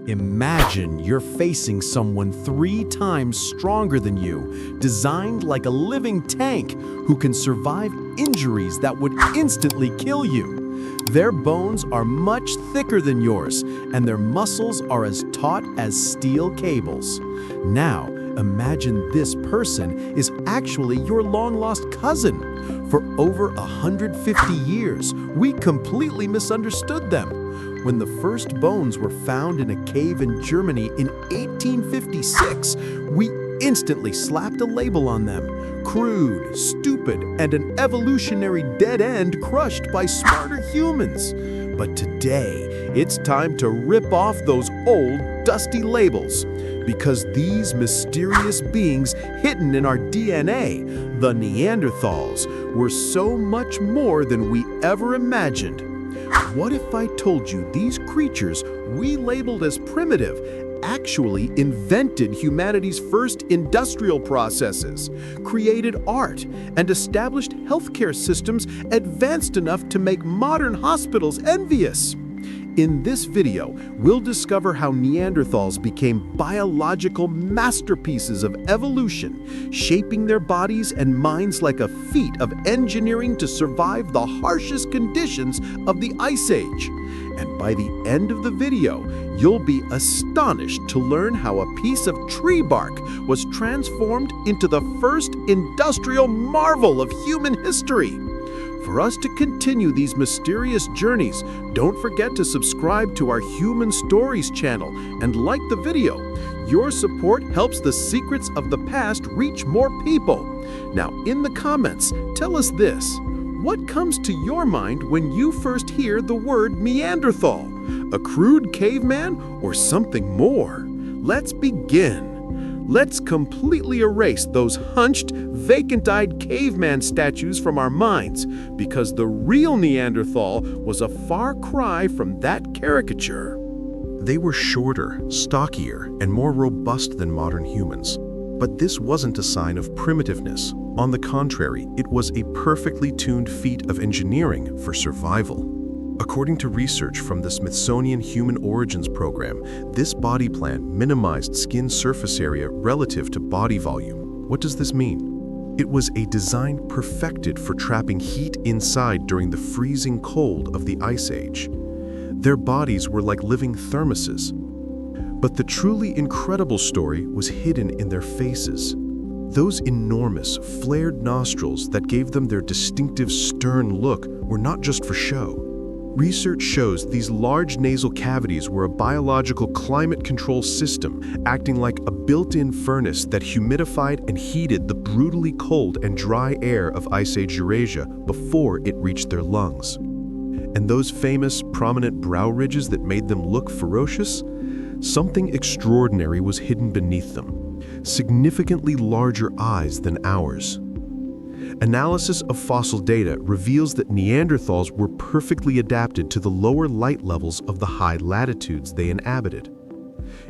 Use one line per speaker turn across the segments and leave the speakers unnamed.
Imagine you're facing someone 3 times stronger than you, designed like a living tank who can survive injuries that would instantly kill you. Their bones are much thicker than yours, and their muscles are as taut as steel cables. Now, imagine this person is actually your long-lost cousin. For over 150 years, we completely misunderstood them. When the first bones were found in a cave in Germany in 1856, we instantly slapped a label on them: crude, stupid, and an evolutionary dead end crushed by smarter humans. But today, it's time to rip off those old, dusty labels. Because these mysterious beings hidden in our DNA, the Neanderthals, were so much more than we ever imagined. What if I told you these creatures we labeled as primitive actually invented humanity's first industrial processes, created art, and established healthcare systems advanced enough to make modern hospitals envious? In this video, we'll discover how Neanderthals became biological masterpieces of evolution, shaping their bodies and minds like a feat of engineering to survive the harshest conditions of the Ice Age. And by the end of the video, you'll be astonished to learn how a piece of tree bark was transformed into the first industrial marvel of human history. For us to continue these mysterious journeys, don't forget to subscribe to our Human Stories channel and like the video. Your support helps the secrets of the past reach more people. Now, in the comments, tell us this. What comes to your mind when you first hear the word Neanderthal? A crude caveman or something more? Let's begin. Let's completely erase those hunched, vacant-eyed caveman statues from our minds, because the real Neanderthal was a far cry from that caricature.
They were shorter, stockier, and more robust than modern humans. But this wasn't a sign of primitiveness. On the contrary, it was a perfectly tuned feat of engineering for survival. According to research from the Smithsonian Human Origins Program, this body plan minimized skin surface area relative to body volume. What does this mean? It was a design perfected for trapping heat inside during the freezing cold of the Ice Age. Their bodies were like living thermoses. But the truly incredible story was hidden in their faces. Those enormous, flared nostrils that gave them their distinctive stern look were not just for show. Research shows these large nasal cavities were a biological climate control system, acting like a built-in furnace that humidified and heated the brutally cold and dry air of Ice Age Eurasia before it reached their lungs. And those famous, prominent brow ridges that made them look ferocious? Something extraordinary was hidden beneath them, significantly larger eyes than ours. Analysis of fossil data reveals that Neanderthals were perfectly adapted to the lower light levels of the high latitudes they inhabited.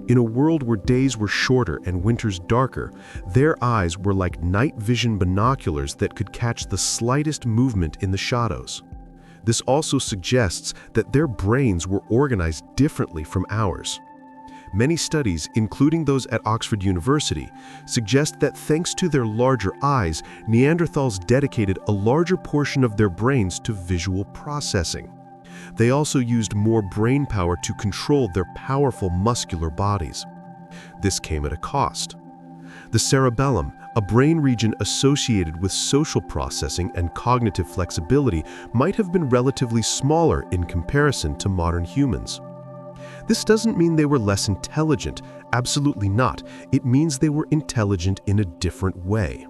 In a world where days were shorter and winters darker, their eyes were like night vision binoculars that could catch the slightest movement in the shadows. This also suggests that their brains were organized differently from ours. Many studies, including those at Oxford University, suggest that thanks to their larger eyes, Neanderthals dedicated a larger portion of their brains to visual processing. They also used more brain power to control their powerful muscular bodies. This came at a cost. The cerebellum, a brain region associated with social processing and cognitive flexibility, might have been relatively smaller in comparison to modern humans. This doesn't mean they were less intelligent. Absolutely not. It means they were intelligent in a different way.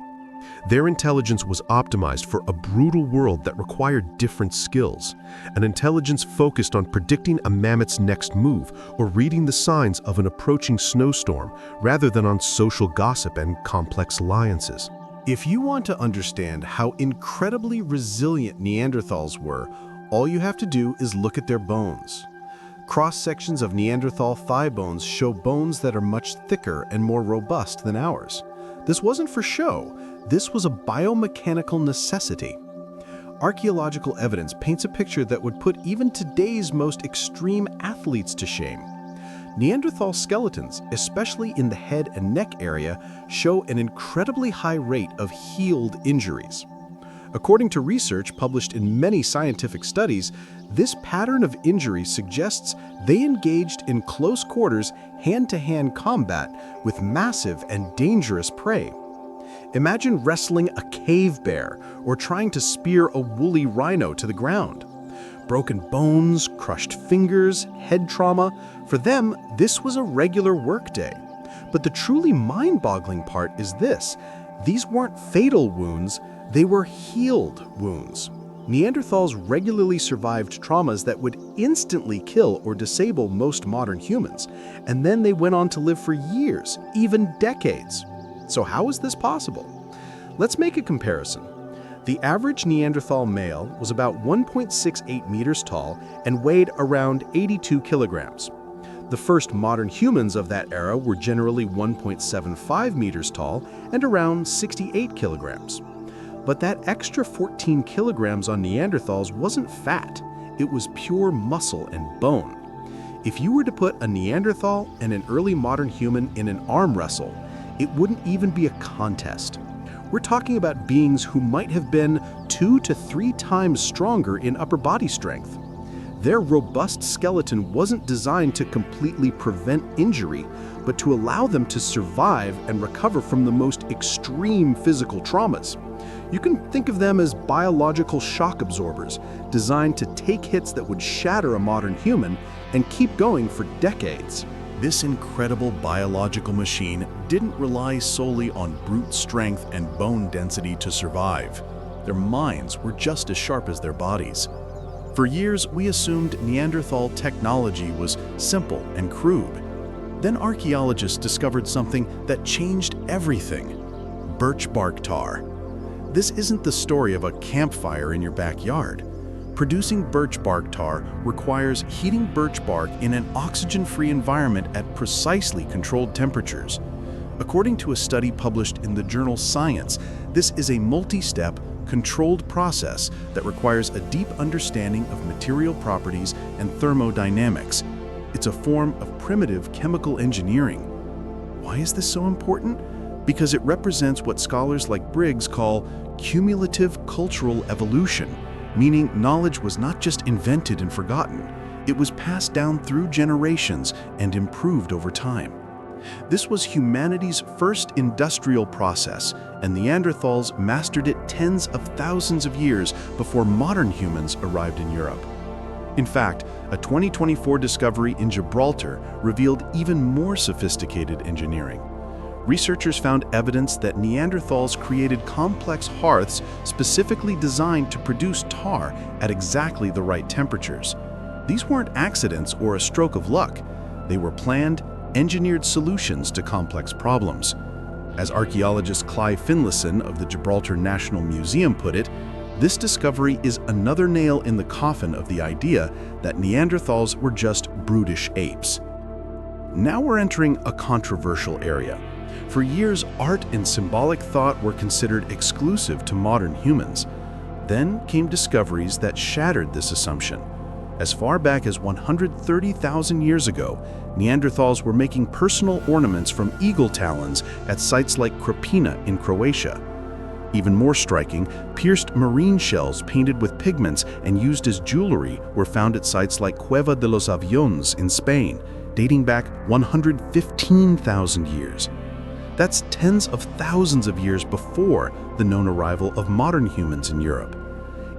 Their intelligence was optimized for a brutal world that required different skills. An intelligence focused on predicting a mammoth's next move or reading the signs of an approaching snowstorm, rather than on social gossip and complex alliances.
If you want to understand how incredibly resilient Neanderthals were, all you have to do is look at their bones. Cross-sections of Neanderthal thigh bones show bones that are much thicker and more robust than ours. This wasn't for show. This was a biomechanical necessity. Archaeological evidence paints a picture that would put even today's most extreme athletes to shame. Neanderthal skeletons, especially in the head and neck area, show an incredibly high rate of healed injuries. According to research published in many scientific studies, this pattern of injury suggests they engaged in close quarters, hand-to-hand combat with massive and dangerous prey. Imagine wrestling a cave bear or trying to spear a woolly rhino to the ground. Broken bones, crushed fingers, head trauma. For them, this was a regular workday. But the truly mind-boggling part is this: these weren't fatal wounds, they were healed wounds. Neanderthals regularly survived traumas that would instantly kill or disable most modern humans, and then they went on to live for years, even decades. So how is this possible? Let's make a comparison. The average Neanderthal male was about 1.68 meters tall and weighed around 82 kilograms. The first modern humans of that era were generally 1.75 meters tall and around 68 kilograms. But that extra 14 kilograms on Neanderthals wasn't fat, it was pure muscle and bone. If you were to put a Neanderthal and an early modern human in an arm wrestle, it wouldn't even be a contest. We're talking about beings who might have been 2 to 3 times stronger in upper body strength. Their robust skeleton wasn't designed to completely prevent injury, but to allow them to survive and recover from the most extreme physical traumas. You can think of them as biological shock absorbers, designed to take hits that would shatter a modern human and keep going for decades.
This incredible biological machine didn't rely solely on brute strength and bone density to survive. Their minds were just as sharp as their bodies. For years, we assumed Neanderthal technology was simple and crude. Then archaeologists discovered something that changed everything: birch bark tar. This isn't the story of a campfire in your backyard. Producing birch bark tar requires heating birch bark in an oxygen-free environment at precisely controlled temperatures. According to a study published in the journal Science, this is a multi-step, controlled process that requires a deep understanding of material properties and thermodynamics. It's a form of primitive chemical engineering. Why is this so important? Because it represents what scholars like Briggs call cumulative cultural evolution, meaning knowledge was not just invented and forgotten, it was passed down through generations and improved over time. This was humanity's first industrial process, and Neanderthals mastered it tens of thousands of years before modern humans arrived in Europe. In fact, a 2024 discovery in Gibraltar revealed even more sophisticated engineering. Researchers found evidence that Neanderthals created complex hearths specifically designed to produce tar at exactly the right temperatures. These weren't accidents or a stroke of luck. They were planned, engineered solutions to complex problems. As archaeologist Clive Finlayson of the Gibraltar National Museum put it, this discovery is another nail in the coffin of the idea that Neanderthals were just brutish apes. Now we're entering a controversial area. For years, art and symbolic thought were considered exclusive to modern humans. Then came discoveries that shattered this assumption. As far back as 130,000 years ago, Neanderthals were making personal ornaments from eagle talons at sites like Krapina in Croatia. Even more striking, pierced marine shells painted with pigments and used as jewelry were found at sites like Cueva de los Aviones in Spain, dating back 115,000 years. That's tens of thousands of years before the known arrival of modern humans in Europe.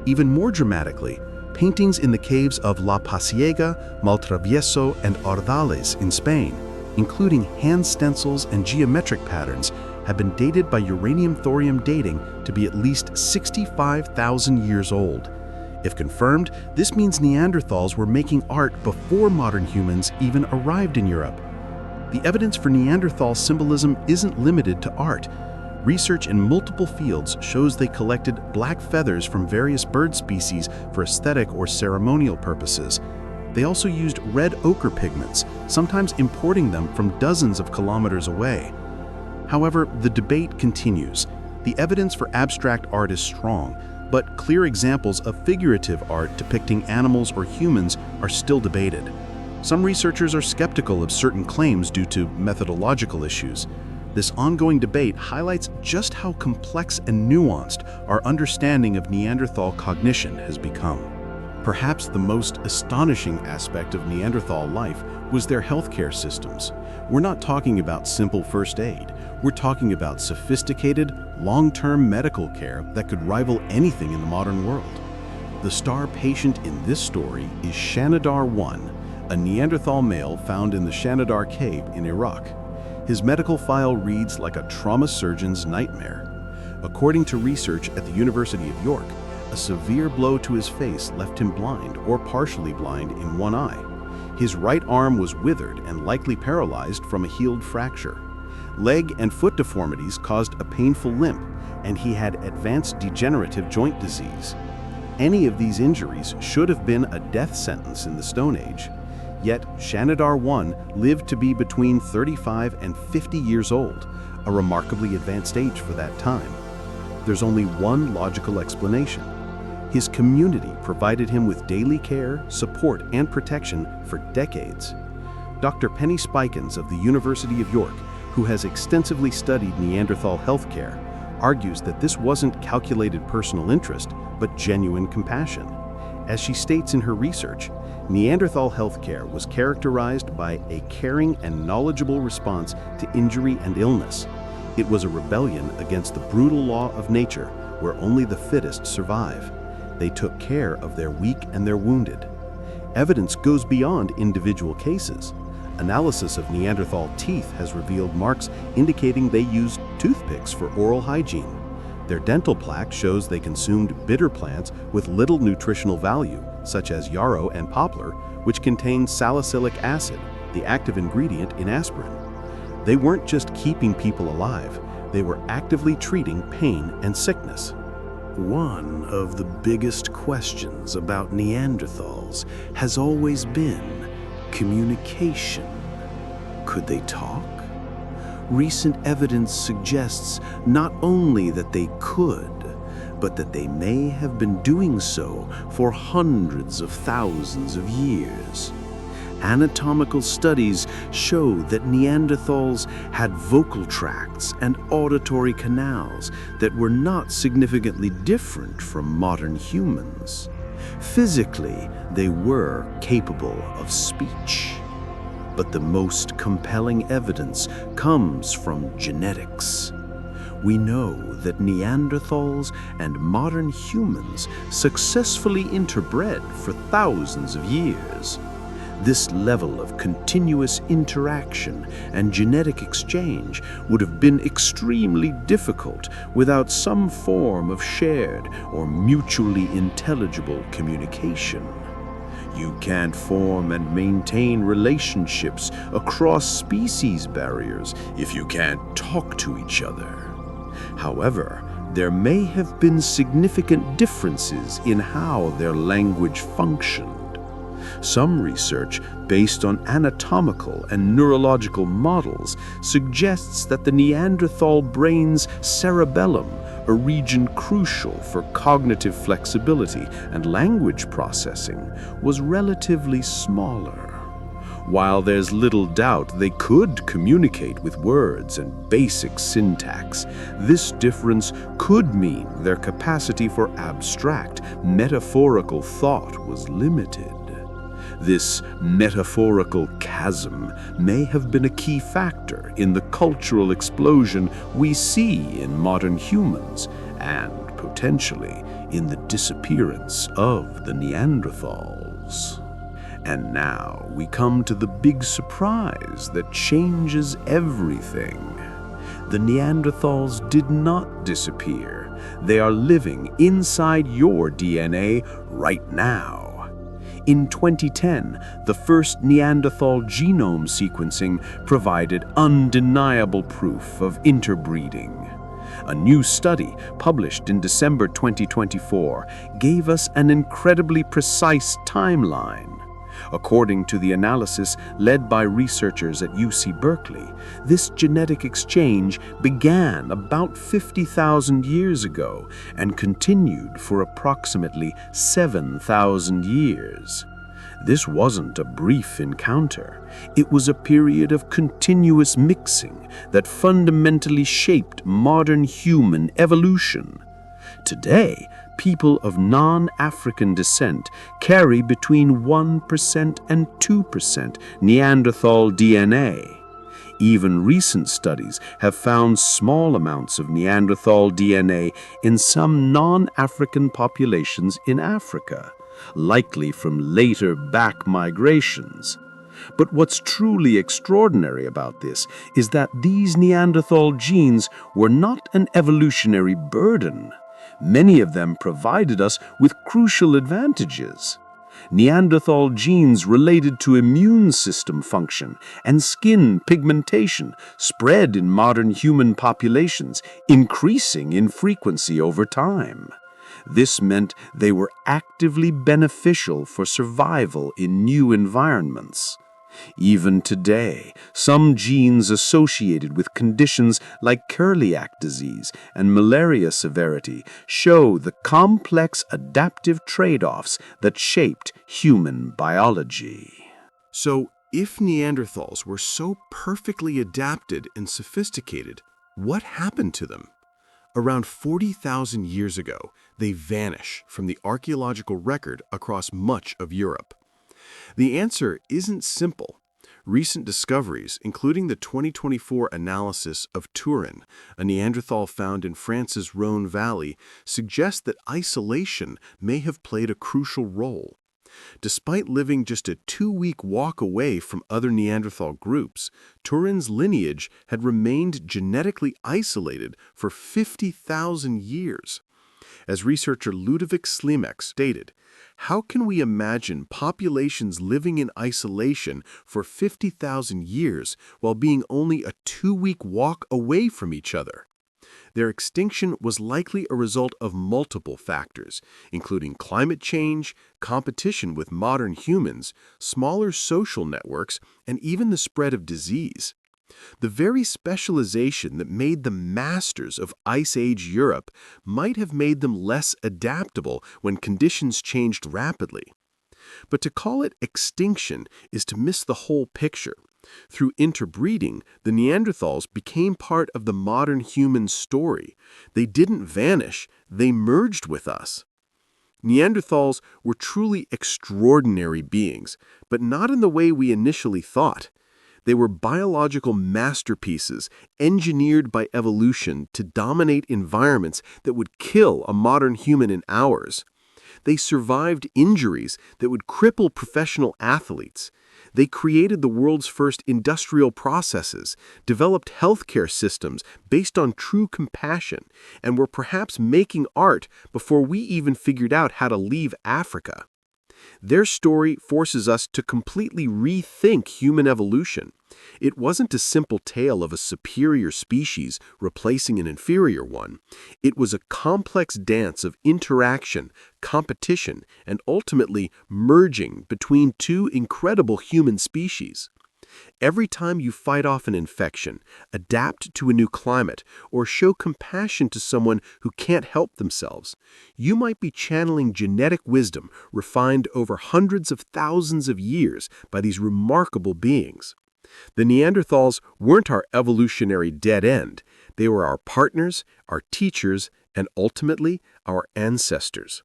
Even more dramatically, paintings in the caves of La Pasiega, Maltravieso, and Ordales in Spain, including hand stencils and geometric patterns, have been dated by uranium-thorium dating to be at least 65,000 years old. If confirmed, this means Neanderthals were making art before modern humans even arrived in Europe. The evidence for Neanderthal symbolism isn't limited to art. Research in multiple fields shows they collected black feathers from various bird species for aesthetic or ceremonial purposes. They also used red ochre pigments, sometimes importing them from dozens of kilometers away. However, the debate continues. The evidence for abstract art is strong, but clear examples of figurative art depicting animals or humans are still debated. Some researchers are skeptical of certain claims due to methodological issues. This ongoing debate highlights just how complex and nuanced our understanding of Neanderthal cognition has become. Perhaps the most astonishing aspect of Neanderthal life was their healthcare systems. We're not talking about simple first aid. We're talking about sophisticated, long-term medical care that could rival anything in the modern world. The star patient in this story is Shanidar I, a Neanderthal male found in the Shanidar cave in Iraq. His medical file reads like a trauma surgeon's nightmare. According to research at the University of York, a severe blow to his face left him blind or partially blind in one eye. His right arm was withered and likely paralyzed from a healed fracture. Leg and foot deformities caused a painful limp, and he had advanced degenerative joint disease. Any of these injuries should have been a death sentence in the Stone Age. Yet Shanidar I lived to be between 35 and 50 years old, a remarkably advanced age for that time. There's only one logical explanation. His community provided him with daily care, support, and protection for decades. Dr. Penny Spikins of the University of York, who has extensively studied Neanderthal healthcare, argues that this wasn't calculated personal interest, but genuine compassion. As she states in her research, Neanderthal healthcare was characterized by a caring and knowledgeable response to injury and illness. It was a rebellion against the brutal law of nature, where only the fittest survive. They took care of their weak and their wounded. Evidence goes beyond individual cases. Analysis of Neanderthal teeth has revealed marks indicating they used toothpicks for oral hygiene. Their dental plaque shows they consumed bitter plants with little nutritional value, such as yarrow and poplar, which contain salicylic acid, the active ingredient in aspirin. They weren't just keeping people alive, they were actively treating pain and sickness. One of the biggest questions about Neanderthals has always been communication. Could they talk? Recent evidence suggests not only that they could, but that they may have been doing so for hundreds of thousands of years. Anatomical studies show that Neanderthals had vocal tracts and auditory canals that were not significantly different from modern humans. Physically, they were capable of speech. But the most compelling evidence comes from genetics. We know that Neanderthals and modern humans successfully interbred for thousands of years. This level of continuous interaction and genetic exchange would have been extremely difficult without some form of shared or mutually intelligible communication. You can't form and maintain relationships across species barriers if you can't talk to each other. However, there may have been significant differences in how their language functioned. Some research based on anatomical and neurological models suggests that the Neanderthal brain's cerebellum, a region crucial for cognitive flexibility and language processing, was relatively smaller. While there's little doubt they could communicate with words and basic syntax, this difference could mean their capacity for abstract, metaphorical thought was limited. This metaphorical chasm may have been a key factor in the cultural explosion we see in modern humans and, potentially, in the disappearance of the Neanderthals. And now we come to the big surprise that changes everything. The Neanderthals did not disappear. They are living inside your DNA right now. In 2010, the first Neanderthal genome sequencing provided undeniable proof of interbreeding. A new study, published in December 2024, gave us an incredibly precise timeline. According to the analysis led by researchers at UC Berkeley, this genetic exchange began about 50,000 years ago and continued for approximately 7,000 years.
This wasn't a brief encounter. It was a period of continuous mixing that fundamentally shaped modern human evolution. Today, people of non-African descent carry between 1% and 2% Neanderthal DNA. Even recent studies have found small amounts of Neanderthal DNA in some non-African populations in Africa, likely from later back migrations. But what's truly extraordinary about this is that these Neanderthal genes were not an evolutionary burden. Many of them provided us with crucial advantages. Neanderthal genes related to immune system function and skin pigmentation spread in modern human populations, increasing in frequency over time. This meant they were actively beneficial for survival in new environments. Even today, some genes associated with conditions like celiac disease and malaria severity show the complex adaptive trade-offs that shaped human biology.
So, if Neanderthals were so perfectly adapted and sophisticated, what happened to them? Around 40,000 years ago, they vanish from the archaeological record across much of Europe. The answer isn't simple. Recent discoveries, including the 2024 analysis of Turin, a Neanderthal found in France's Rhone Valley, suggest that isolation may have played a crucial role. Despite living just a 2-week walk away from other Neanderthal groups, Turin's lineage had remained genetically isolated for 50,000 years. As researcher Ludovic Slimek stated, how can we imagine populations living in isolation for 50,000 years while being only a 2-week walk away from each other? Their extinction was likely a result of multiple factors, including climate change, competition with modern humans, smaller social networks, and even the spread of disease. The very specialization that made them masters of Ice Age Europe might have made them less adaptable when conditions changed rapidly. But to call it extinction is to miss the whole picture. Through interbreeding, the Neanderthals became part of the modern human story. They didn't vanish, they merged with us. Neanderthals were truly extraordinary beings, but not in the way we initially thought. They were biological masterpieces engineered by evolution to dominate environments that would kill a modern human in hours. They survived injuries that would cripple professional athletes. They created the world's first industrial processes, developed healthcare systems based on true compassion, and were perhaps making art before we even figured out how to leave Africa. Their story forces us to completely rethink human evolution. It wasn't a simple tale of a superior species replacing an inferior one. It was a complex dance of interaction, competition, and ultimately merging between two incredible human species. Every time you fight off an infection, adapt to a new climate, or show compassion to someone who can't help themselves, you might be channeling genetic wisdom refined over hundreds of thousands of years by these remarkable beings. The Neanderthals weren't our evolutionary dead end. They were our partners, our teachers, and ultimately our ancestors.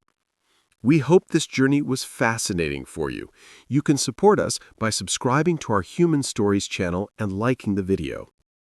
We hope this journey was fascinating for you. You can support us by subscribing to our Human Stories channel and liking the video.